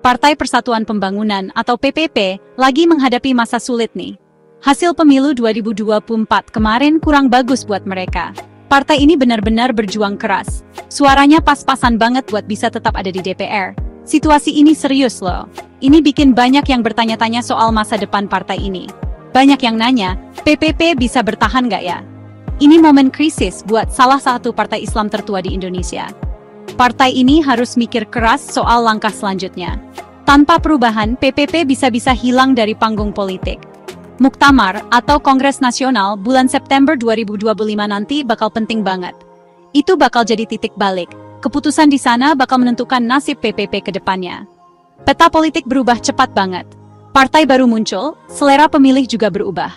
Partai Persatuan Pembangunan atau PPP lagi menghadapi masa sulit nih. Hasil pemilu 2024 kemarin kurang bagus buat mereka. Partai ini benar-benar berjuang keras. Suaranya pas-pasan banget buat bisa tetap ada di DPR. Situasi ini serius loh. Ini bikin banyak yang bertanya-tanya soal masa depan partai ini. Banyak yang nanya, PPP bisa bertahan nggak ya? Ini momen krisis buat salah satu partai Islam tertua di Indonesia. Partai ini harus mikir keras soal langkah selanjutnya. Tanpa perubahan, PPP bisa-bisa hilang dari panggung politik. Muktamar atau Kongres Nasional bulan September 2025 nanti bakal penting banget. Itu bakal jadi titik balik. Keputusan di sana bakal menentukan nasib PPP ke depannya. Peta politik berubah cepat banget. Partai baru muncul, selera pemilih juga berubah.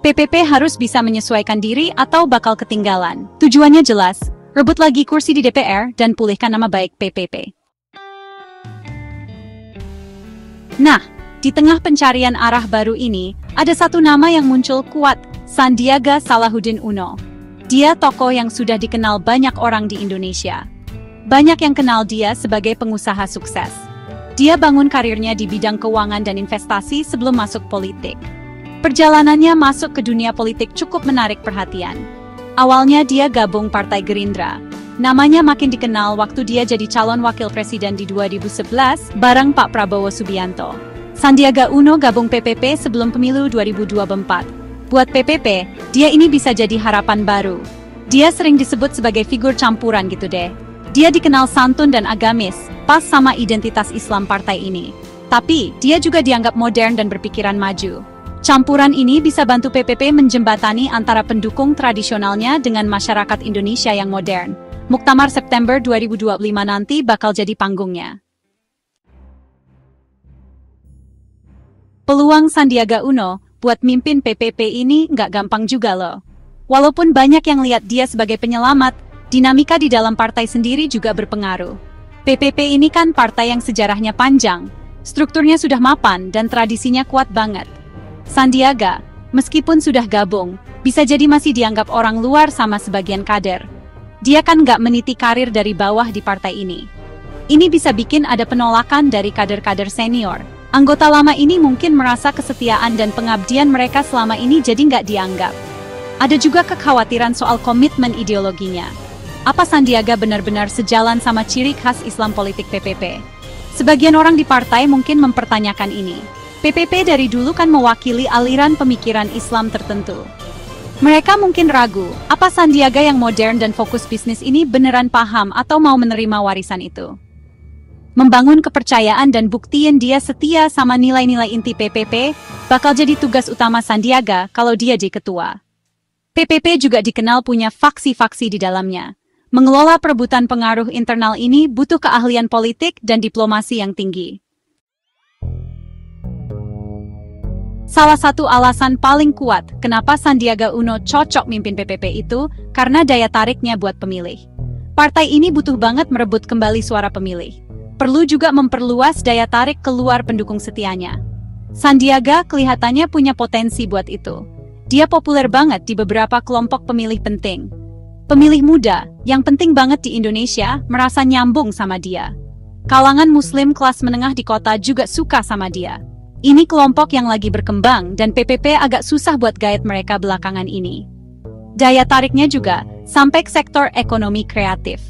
PPP harus bisa menyesuaikan diri atau bakal ketinggalan. Tujuannya jelas, rebut lagi kursi di DPR dan pulihkan nama baik PPP. Nah, di tengah pencarian arah baru ini, ada satu nama yang muncul kuat, Sandiaga Salahuddin Uno. Dia tokoh yang sudah dikenal banyak orang di Indonesia. Banyak yang kenal dia sebagai pengusaha sukses. Dia bangun karirnya di bidang keuangan dan investasi sebelum masuk politik. Perjalanannya masuk ke dunia politik cukup menarik perhatian. Awalnya dia gabung Partai Gerindra. Namanya makin dikenal waktu dia jadi calon wakil presiden di 2011 bareng Pak Prabowo Subianto. Sandiaga Uno gabung PPP sebelum pemilu 2024. Buat PPP, dia ini bisa jadi harapan baru. Dia sering disebut sebagai figur campuran gitu deh. Dia dikenal santun dan agamis, pas sama identitas Islam partai ini. Tapi, dia juga dianggap modern dan berpikiran maju. Campuran ini bisa bantu PPP menjembatani antara pendukung tradisionalnya dengan masyarakat Indonesia yang modern. Muktamar September 2025 nanti bakal jadi panggungnya. Peluang Sandiaga Uno buat mimpin PPP ini nggak gampang juga loh. Walaupun banyak yang lihat dia sebagai penyelamat, dinamika di dalam partai sendiri juga berpengaruh. PPP ini kan partai yang sejarahnya panjang, strukturnya sudah mapan dan tradisinya kuat banget. Sandiaga, meskipun sudah gabung, bisa jadi masih dianggap orang luar sama sebagian kader. Dia kan nggak meniti karir dari bawah di partai ini. Ini bisa bikin ada penolakan dari kader-kader senior. Anggota lama ini mungkin merasa kesetiaan dan pengabdian mereka selama ini jadi nggak dianggap. Ada juga kekhawatiran soal komitmen ideologinya. Apa Sandiaga benar-benar sejalan sama ciri khas Islam politik PPP? Sebagian orang di partai mungkin mempertanyakan ini. PPP dari dulu kan mewakili aliran pemikiran Islam tertentu. Mereka mungkin ragu, apa Sandiaga yang modern dan fokus bisnis ini beneran paham atau mau menerima warisan itu? Membangun kepercayaan dan buktiin dia setia sama nilai-nilai inti PPP bakal jadi tugas utama Sandiaga kalau dia jadi ketua. PPP juga dikenal punya faksi-faksi di dalamnya. Mengelola perebutan pengaruh internal ini butuh keahlian politik dan diplomasi yang tinggi. Salah satu alasan paling kuat kenapa Sandiaga Uno cocok mimpin PPP itu karena daya tariknya buat pemilih. Partai ini butuh banget merebut kembali suara pemilih. Perlu juga memperluas daya tarik keluar pendukung setianya. Sandiaga kelihatannya punya potensi buat itu. Dia populer banget di beberapa kelompok pemilih penting. Pemilih muda, yang penting banget di Indonesia, merasa nyambung sama dia. Kalangan Muslim kelas menengah di kota juga suka sama dia. Ini kelompok yang lagi berkembang dan PPP agak susah buat gait mereka belakangan ini. Daya tariknya juga sampai ke sektor ekonomi kreatif.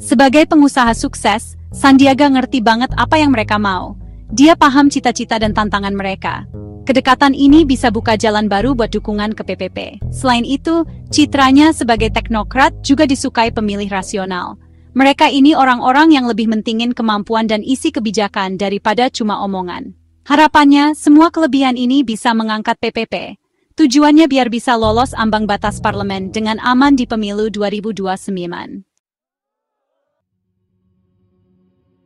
Sebagai pengusaha sukses, Sandiaga ngerti banget apa yang mereka mau. Dia paham cita-cita dan tantangan mereka. Kedekatan ini bisa buka jalan baru buat dukungan ke PPP. Selain itu, citranya sebagai teknokrat juga disukai pemilih rasional. Mereka ini orang-orang yang lebih mentingin kemampuan dan isi kebijakan daripada cuma omongan. Harapannya, semua kelebihan ini bisa mengangkat PPP. Tujuannya biar bisa lolos ambang batas parlemen dengan aman di pemilu 2029.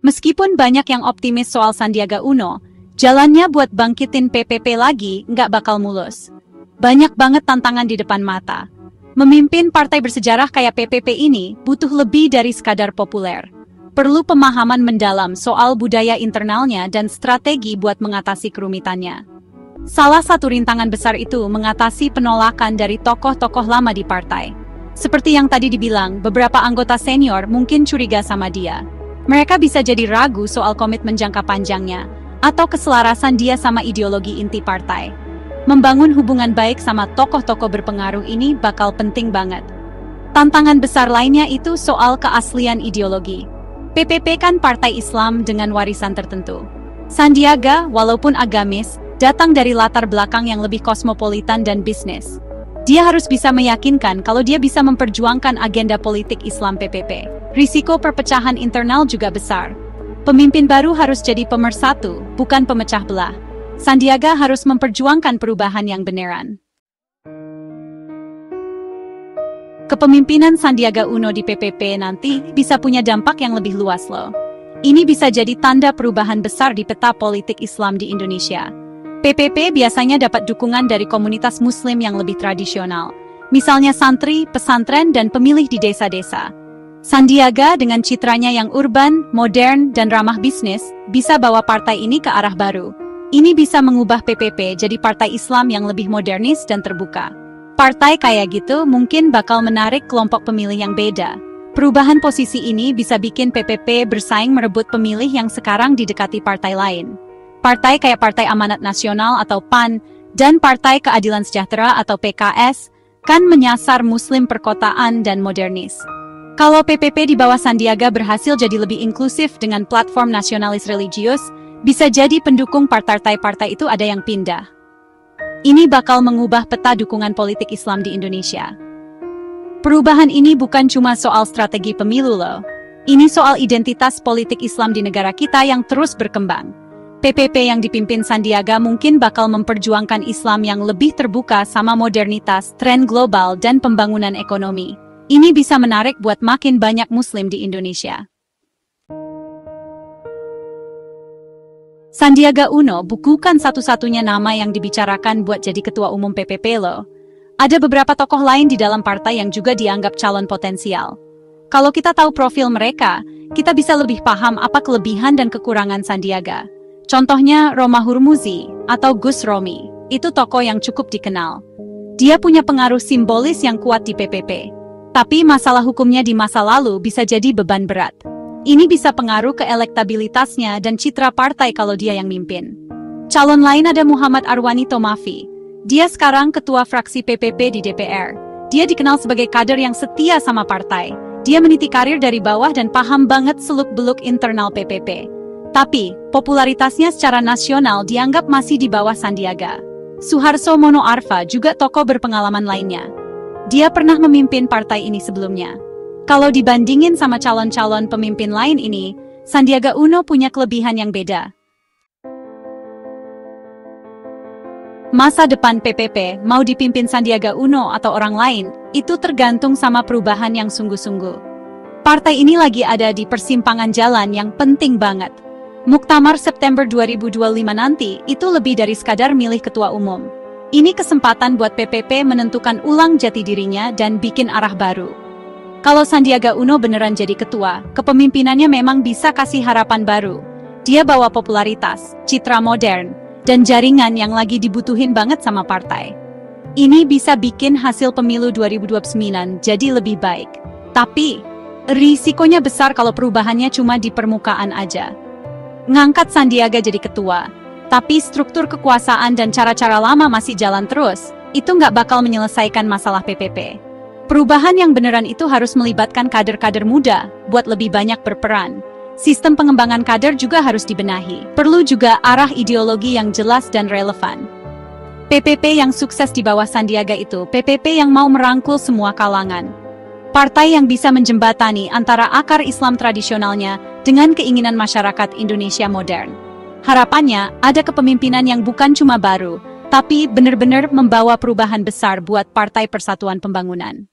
Meskipun banyak yang optimis soal Sandiaga Uno, jalannya buat bangkitin PPP lagi nggak bakal mulus. Banyak banget tantangan di depan mata. Memimpin partai bersejarah kayak PPP ini butuh lebih dari sekadar populer. Perlu pemahaman mendalam soal budaya internalnya dan strategi buat mengatasi kerumitannya. Salah satu rintangan besar itu mengatasi penolakan dari tokoh-tokoh lama di partai. Seperti yang tadi dibilang, beberapa anggota senior mungkin curiga sama dia. Mereka bisa jadi ragu soal komitmen jangka panjangnya, atau keselarasan dia sama ideologi inti partai. Membangun hubungan baik sama tokoh-tokoh berpengaruh ini bakal penting banget. Tantangan besar lainnya itu soal keaslian ideologi. PPP kan partai Islam dengan warisan tertentu. Sandiaga, walaupun agamis, datang dari latar belakang yang lebih kosmopolitan dan bisnis. Dia harus bisa meyakinkan kalau dia bisa memperjuangkan agenda politik Islam PPP. Risiko perpecahan internal juga besar. Pemimpin baru harus jadi pemersatu, bukan pemecah belah. Sandiaga harus memperjuangkan perubahan yang beneran. Kepemimpinan Sandiaga Uno di PPP nanti bisa punya dampak yang lebih luas loh. Ini bisa jadi tanda perubahan besar di peta politik Islam di Indonesia. PPP biasanya dapat dukungan dari komunitas Muslim yang lebih tradisional, misalnya santri, pesantren, dan pemilih di desa-desa. Sandiaga dengan citranya yang urban, modern, dan ramah bisnis, bisa bawa partai ini ke arah baru. Ini bisa mengubah PPP jadi partai Islam yang lebih modernis dan terbuka. Partai kayak gitu mungkin bakal menarik kelompok pemilih yang beda. Perubahan posisi ini bisa bikin PPP bersaing merebut pemilih yang sekarang didekati partai lain. Partai kayak Partai Amanat Nasional atau PAN, dan Partai Keadilan Sejahtera atau PKS, kan menyasar Muslim perkotaan dan modernis. Kalau PPP di bawah Sandiaga berhasil jadi lebih inklusif dengan platform nasionalis religius, bisa jadi pendukung partai-partai itu ada yang pindah. Ini bakal mengubah peta dukungan politik Islam di Indonesia. Perubahan ini bukan cuma soal strategi pemilu loh. Ini soal identitas politik Islam di negara kita yang terus berkembang. PPP yang dipimpin Sandiaga mungkin bakal memperjuangkan Islam yang lebih terbuka sama modernitas, tren global, dan pembangunan ekonomi. Ini bisa menarik buat makin banyak Muslim di Indonesia. Sandiaga Uno bukan satu-satunya nama yang dibicarakan buat jadi ketua umum PPP loh. Ada beberapa tokoh lain di dalam partai yang juga dianggap calon potensial. Kalau kita tahu profil mereka, kita bisa lebih paham apa kelebihan dan kekurangan Sandiaga. Contohnya Roma Hurmuzi atau Gus Romi, itu tokoh yang cukup dikenal. Dia punya pengaruh simbolis yang kuat di PPP. Tapi masalah hukumnya di masa lalu bisa jadi beban berat. Ini bisa pengaruh ke elektabilitasnya dan citra partai kalau dia yang mimpin. Calon lain ada Muhammad Arwani Tomafi. Dia sekarang ketua fraksi PPP di DPR. Dia dikenal sebagai kader yang setia sama partai. Dia meniti karir dari bawah dan paham banget seluk-beluk internal PPP. Tapi, popularitasnya secara nasional dianggap masih di bawah Sandiaga. Suharso Mono Arfa juga tokoh berpengalaman lainnya. Dia pernah memimpin partai ini sebelumnya. Kalau dibandingin sama calon-calon pemimpin lain ini, Sandiaga Uno punya kelebihan yang beda. Masa depan PPP mau dipimpin Sandiaga Uno atau orang lain, itu tergantung sama perubahan yang sungguh-sungguh. Partai ini lagi ada di persimpangan jalan yang penting banget. Muktamar September 2025 nanti itu lebih dari sekadar milih ketua umum. Ini kesempatan buat PPP menentukan ulang jati dirinya dan bikin arah baru. Kalau Sandiaga Uno beneran jadi ketua, kepemimpinannya memang bisa kasih harapan baru. Dia bawa popularitas, citra modern, dan jaringan yang lagi dibutuhin banget sama partai. Ini bisa bikin hasil pemilu 2029 jadi lebih baik. Tapi, risikonya besar kalau perubahannya cuma di permukaan aja. Ngangkat Sandiaga jadi ketua, tapi struktur kekuasaan dan cara-cara lama masih jalan terus, itu nggak bakal menyelesaikan masalah PPP. Perubahan yang beneran itu harus melibatkan kader-kader muda, buat lebih banyak berperan. Sistem pengembangan kader juga harus dibenahi. Perlu juga arah ideologi yang jelas dan relevan. PPP yang sukses di bawah Sandiaga itu PPP yang mau merangkul semua kalangan. Partai yang bisa menjembatani antara akar Islam tradisionalnya dengan keinginan masyarakat Indonesia modern. Harapannya, ada kepemimpinan yang bukan cuma baru, tapi benar-benar membawa perubahan besar buat Partai Persatuan Pembangunan.